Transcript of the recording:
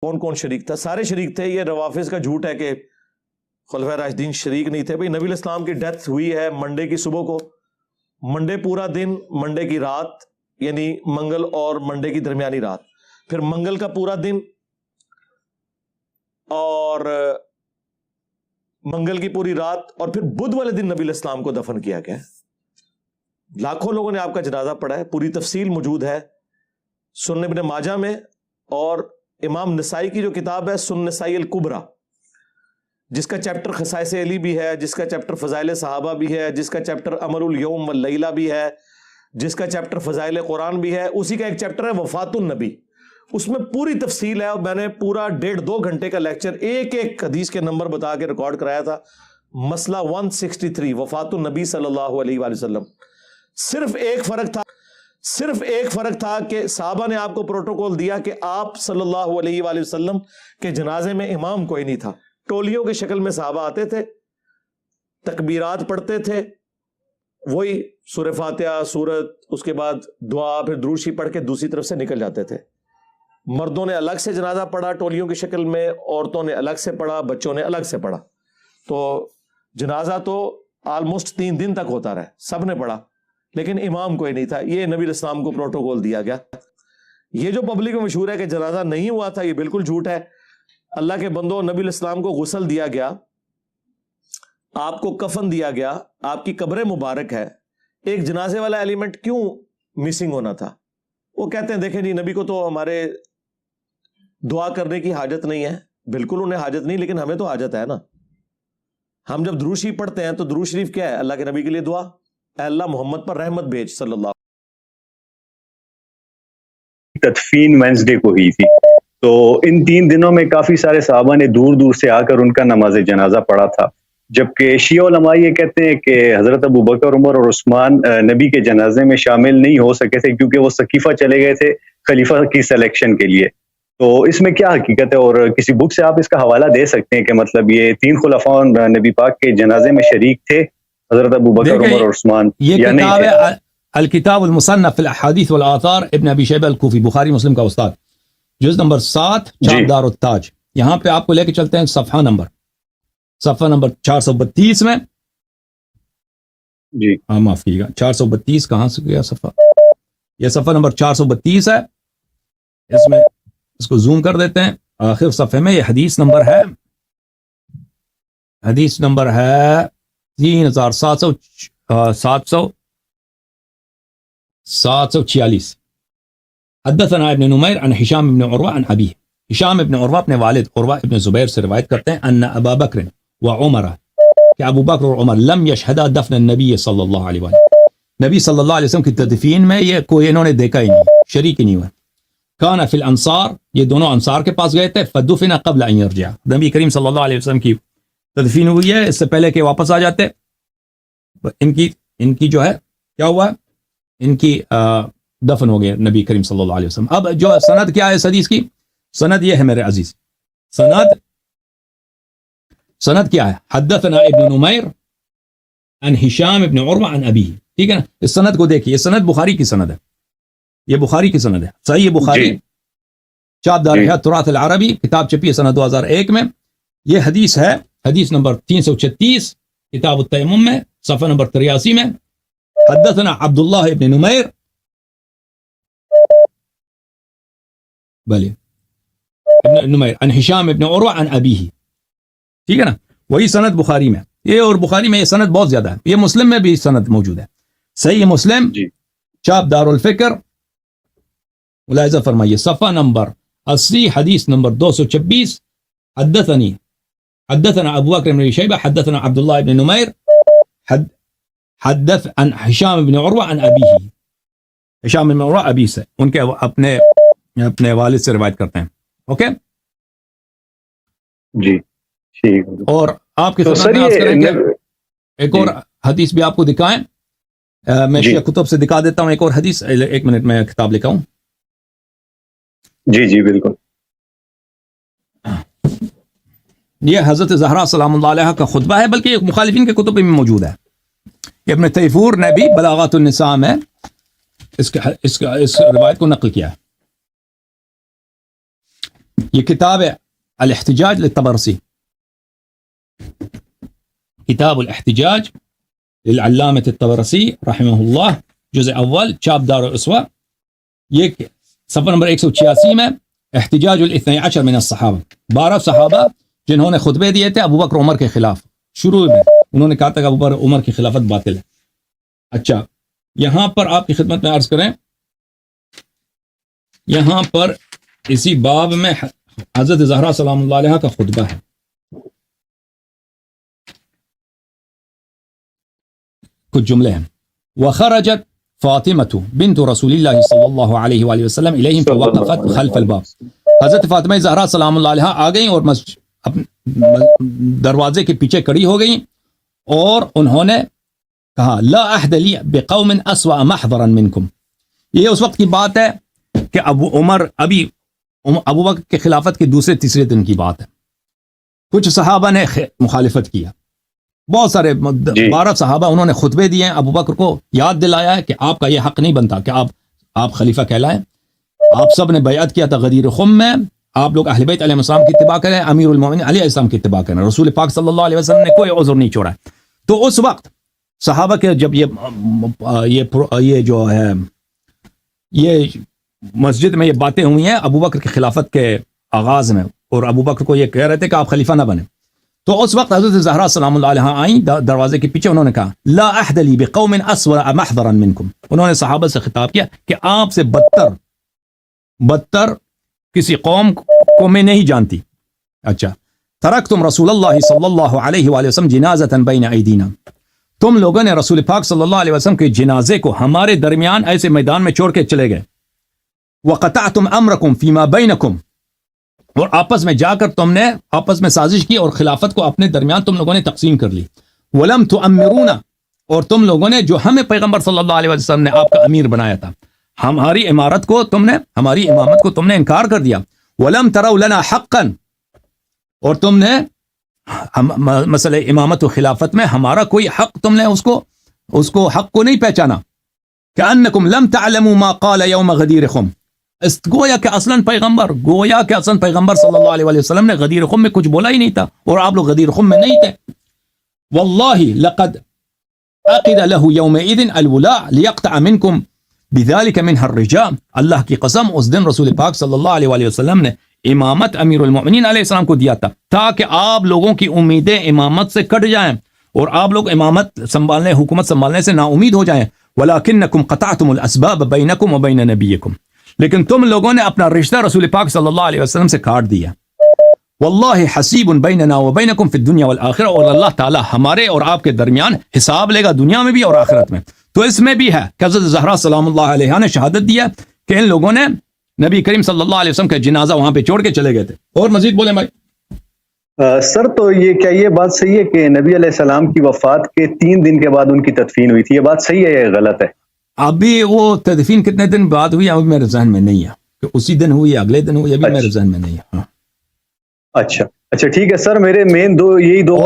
کون کون شریک تھا؟ سارے شریک تھے. یہ روافظ کا جھوٹ ہے کہ خلفائے راشدین شریک نہیں تھے. بھئی نبی علیہ السلام کی ڈیتھ ہوئی ہے منڈے کی صبح کو. منڈے پورا دن، منڈے کی رات، یعنی منگل اور منڈے کی درمیانی رات، پھر منگل کا پورا دن اور منگل کی پوری رات، اور پھر بدھ والے دن نبی علیہ السلام کو دفن کیا گیا. لاکھوں لوگوں نے آپ کا جنازہ پڑھا ہے. پوری تفصیل موجود ہے سنن ابن ماجہ میں، اور امام نسائی کی جو کتاب ہے سنن نسائی الکبریٰ، جس کا چیپٹر خصائص علی بھی ہے، جس کا چیپٹر فضائل صحابہ بھی ہے، جس کا چیپٹر امر الیوم واللیلہ بھی ہے، جس کا چیپٹر فضائل قرآن بھی ہے، اسی کا ایک چیپٹر ہے وفات النبی. اس میں پوری تفصیل ہے، اور میں نے پورا 1.5-2 گھنٹے کا لیکچر ایک ایک حدیث کے نمبر بتا کے ریکارڈ کرایا تھا. مسئلہ 163 وفات النبی صلی اللہ علیہ وآلہ وسلم. صرف ایک فرق تھا کہ صحابہ نے آپ کو پروٹوکول دیا کہ آپ صلی اللہ علیہ وآلہ وسلم کے جنازے میں امام کوئی نہیں تھا. ٹولیوں کی شکل میں صحابہ آتے تھے، تکبیرات پڑھتے تھے، وہی سورہ فاتحہ، سورت، اس کے بعد دعا، پھر درود شریف پڑھ کے دوسری طرف سے نکل جاتے تھے. مردوں نے الگ سے جنازہ پڑھا ٹولیوں کی شکل میں، عورتوں نے الگ سے پڑھا، بچوں نے الگ سے پڑھا. تو جنازہ تو آلموسٹ 3 دن تک ہوتا رہا، سب نے پڑھا، لیکن امام کوئی نہیں تھا. یہ نبی علیہ السلام کو پروٹوکول دیا گیا. یہ جو پبلک میں مشہور ہے کہ جنازہ نہیں ہوا تھا، یہ بالکل جھوٹ ہے. اللہ کے بندوں، نبی علیہ السلام کو غسل دیا گیا، آپ کو کفن دیا گیا، آپ کی قبر مبارک ہے. ایک جنازے والا ایلیمنٹ کیوں مسنگ ہونا تھا؟ وہ کہتے ہیں دیکھیں جی نبی کو تو ہمارے دعا کرنے کی حاجت نہیں ہے. بالکل انہیں حاجت نہیں، لیکن ہمیں تو حاجت ہے نا. ہم جب درود شریف پڑھتے ہیں تو درود شریف کیا ہے؟ اللہ کے نبی کے لیے دعا، اے اللہ محمد پر رحمت بھیج صلی اللہ. تدفین وینسڈے کو ہوئی تھی، تو ان 3 دنوں میں کافی سارے صحابہ نے دور دور سے آ کر ان کا نماز جنازہ پڑھا تھا. جبکہ شیعہ علماء یہ کہتے ہیں کہ حضرت ابوبکر، عمر اور عثمان نبی کے جنازے میں شامل نہیں ہو سکے تھے کیونکہ وہ سقیفہ چلے گئے تھے خلیفہ کی سلیکشن کے لیے. تو اس میں کیا حقیقت ہے؟ اور کسی بک سے آپ اس کا حوالہ دے سکتے ہیں کہ مطلب یہ 3 خلفاء نبی پاک کے جنازے میں شریک تھے، حضرت ابوبکر، عمر اور عثمان، یا نہیں تھے؟ الکتاب المصنف فی الاحادیث والآثار ابن ابی شیبہ الکوفی، بخاری مسلم کا استاد، جز نمبر 7، چاپ دار التاج. یہاں پہ آپ کو لے کے چلتے ہیں صفحہ نمبر 432 میں. جی ہاں معاف کیجیے گا، 432 کہاں سے گیا صفحہ؟ یہ صفحہ نمبر 432 ہے. اس میں اس کو زوم کر دیتے ہیں. آخر صفحے میں یہ حدیث نمبر ہے 746. حدثنا ابن نمیر عن ہشام ابن عروہ عن ابیہ. ہشام ابن عروہ اپنے والد عروہ ابن زبیر سے روایت کرتے ہیں ان ابا بکر و عمر، کہ ابو بکر اور عمر لم یشہدا دفن النبی صلی اللہ علیہ وسلم، نبی صلی اللہ علیہ وسلم کی تدفین میں یہ کوئی انہوں نے دیکھا ہی نہیں، شریک ہی نہیں ہوا. کان فی الانصار، یہ دونوں انصار کے پاس گئے تھے. فدفن قبل ان یرجع، نبی کریم صلی اللہ علیہ وسلم کی تدفین ہوئی ہے اس سے پہلے کہ واپس آ جاتے. ان کی جو ہے کیا ہوا، ان کی دفن ہو گئے نبی کریم صلی اللہ علیہ وسلم. اب جو سند کیا ہے اس حدیث کی؟ سند یہ ہے میرے عزیز، سند کیا ہے؟ حدثنا ابن نمیر عن ہشام ابن عروہ عن ابیہ. ٹھیک ہے نا؟ اس سند کو دیکھیے، یہ سند بخاری کی سند ہے، یہ بخاری کی سند ہے. صحیح بخاری چاپ دار تراث العربی، کتاب چھپی ہے سنہ 2001 میں. یہ حدیث ہے حدیث نمبر 336 کتاب التیمم میں، صفحہ نمبر 83 میں. حدثنا عبداللہ ابن نمیر، بلے ابن نمیر عن ہشام ابن عروہ عن ابیہ. ٹھیک ہے نا؟ وہی سند بخاری میں. یہ اور بخاری میں یہ سند بہت زیادہ ہے. یہ مسلم میں بھی سند موجود ہے، صحیح مسلم چاپ دار الفکر. ملاحظہ فرمائیے صفحہ نمبر 80 حدیث نمبر 226. حدثنا ابو بکر بن شیبہ حدثنا عبداللہ ابن نمیر حدث عن ہشام بن عروہ عن ابیہ. ہشام بن عروہ ابی سے، ان کے اپنے والد سے روایت کرتے ہیں. اوکے جی ٹھیک. اور آپ کی خدمت میں عرض کریں کہ ایک اور حدیث بھی آپ کو دکھائیں. میں شیعہ کتب سے دکھا دیتا ہوں ایک اور حدیث. 1 منٹ میں کتاب لکھا ہوں. جی جی بالکل. یہ حضرت زہرا سلام اللہ علیہ کا خطبہ ہے، بلکہ ایک مخالفین کے کتب میں موجود ہے. ابن تیفور نے بھی بلاغات النساء میں اس روایت کو نقل کیا ہے. یہ کتاب ہے الاحتجاج للطبرسی، کتاب الاحتجاج للعلامة الطبرسی رحمہ اللہ، جزء اول، چاپ دار الاسوا، یہ صفحہ نمبر 186 میں احتجاج الاثنی عشر من الصحابہ، 12 صحابہ جنہوں نے خطبے دیے تھے ابو بکر عمر کے خلاف، شروع میں انہوں نے کہا تھا کہ ابو بکر عمر کی خلافت باطل ہے۔ اچھا، یہاں پر آپ کی خدمت میں عرض کریں، یہاں پر اسی باب میں حضرت زہرا سلام اللہ علیہ کا خطبہ ہے، کچھ جملے ہیں۔ وخرجت فاطمة بنت رسول اللہ صلی اللہ علیہ وآلہ وسلم الیہم فوقفت خلف الباب، حضرت فاطمہ زہرا سلام اللہ علیہ آ گئیں اور دروازے کے پیچھے کڑی ہو گئیں، اور انہوں نے کہا لا احد لی بقوم اسوأ محضرا منکم، یہ اس وقت کی بات ہے کہ ابو بکر کے خلافت کے دوسرے تیسرے دن کی بات ہے۔ کچھ صحابہ نے مخالفت کیا، بہت سارے 12 صحابہ، انہوں نے خطبے دیے ہیں، ابو بکر کو یاد دلایا ہے کہ آپ کا یہ حق نہیں بنتا کہ آپ خلیفہ کہلائیں، آپ سب نے بیعت کیا تھا غدیر خم میں، آپ لوگ اہل بیت علیہ السلام کی اتباع کریں، امیر المومنین علی علیہ السلام کی اتباع کریں، رسول پاک صلی اللہ علیہ وسلم نے کوئی عذر نہیں چھوڑا۔ تو اس وقت صحابہ کے جب یہ جو ہے یہ مسجد میں یہ باتیں ہوئی ہیں ابو بکر کی خلافت کے آغاز میں، اور ابو بکر کو یہ کہہ رہے تھے کہ آپ خلیفہ نہ بنیں، تو اس وقت حضرت زہرا سلام اللہ علیہ آئیں دروازے کے پیچھے، انہوں نے کہا لا احد لی بقوم اسوأ محضرا منکم، انہوں نے صحابہ سے خطاب کیا کہ آپ سے بدتر کسی قوم کو میں نہیں جانتی۔ اچھا، ترکتم رسول اللہ صلی اللہ علیہ وآلہ وسلم جنازۃ بین ایدینا، تم لوگوں نے رسول پاک صلی اللہ علیہ وسلم کے جنازے کو ہمارے درمیان ایسے میدان میں چھوڑ کے چلے گئے، وقطعتم امرکم فیما بینکم، اور آپس میں جا کر تم نے آپس میں سازش کی اور خلافت کو اپنے درمیان تم لوگوں نے تقسیم کر لی، ولم تؤمرونا، اور تم لوگوں نے جو ہمیں پیغمبر صلی اللہ علیہ وسلم نے آپ کا امیر بنایا تھا، ہماری امامت کو تم نے انکار کر دیا، ولم تروا لنا حقا، اور تم نے مسئلہ امامت و خلافت میں ہمارا کوئی حق، تم نے اس کو حق کو نہیں پہچانا، کأنکم لم تعلموا ما قال یوم غدیر خم، گویا کہ اصلاً پیغمبر صلی اللہ علیہ وسلم نے غدیر خم میں کچھ بولا ہی نہیں تھا، اور آپ لوگ غدیر خم میں نہیں تھے۔ واللہ لقد عقد له يومئذ الولاء ليقطع منكم بذلك منها الرجال، اللہ کی قسم اس دن رسول پاک صلی اللہ علیہ وسلم نے امامت امیر المؤمنین علیہ السلام کو دیا تھا تاکہ آپ لوگوں کی امیدیں امامت سے کٹ جائیں اور آپ لوگ امامت سنبھالنے، حکومت سنبھالنے سے نا امید ہو جائیں۔ ولکنکم قطعتم الاسباب بینکم وبین نبیکم، لیکن تم لوگوں نے اپنا رشتہ رسول پاک صلی اللہ علیہ وسلم سے کاٹ دیا۔ واللہ حسیب بیننا وبینکم فی الدنیا والآخرہ، اور اللہ تعالی ہمارے اور آپ کے درمیان حساب لے گا دنیا میں بھی اور آخرت میں۔ تو اس میں بھی ہے کہ حضرت زہرا سلام اللہ علیہ نے شہادت دیا کہ ان لوگوں نے نبی کریم صلی اللہ علیہ وسلم کا جنازہ وہاں پہ چھوڑ کے چلے گئے تھے۔ اور مزید بولیں بھائی۔ سر تو یہ بات صحیح ہے کہ نبی علیہ السلام کی وفات کے 3 دن کے بعد ان کی تدفین ہوئی تھی، یہ بات صحیح ہے یا غلط ہے؟ ابھی وہ تدفین کتنے دن بعد ہوئی ابھی میرے ذہن میں نہیں ہے کہ اسی دن ہوئی اگلے دن ہوئی، ابھی میرے ذہن میں نہیں ہے۔ اچھا ٹھیک ہے سر، میرے مین یہی دو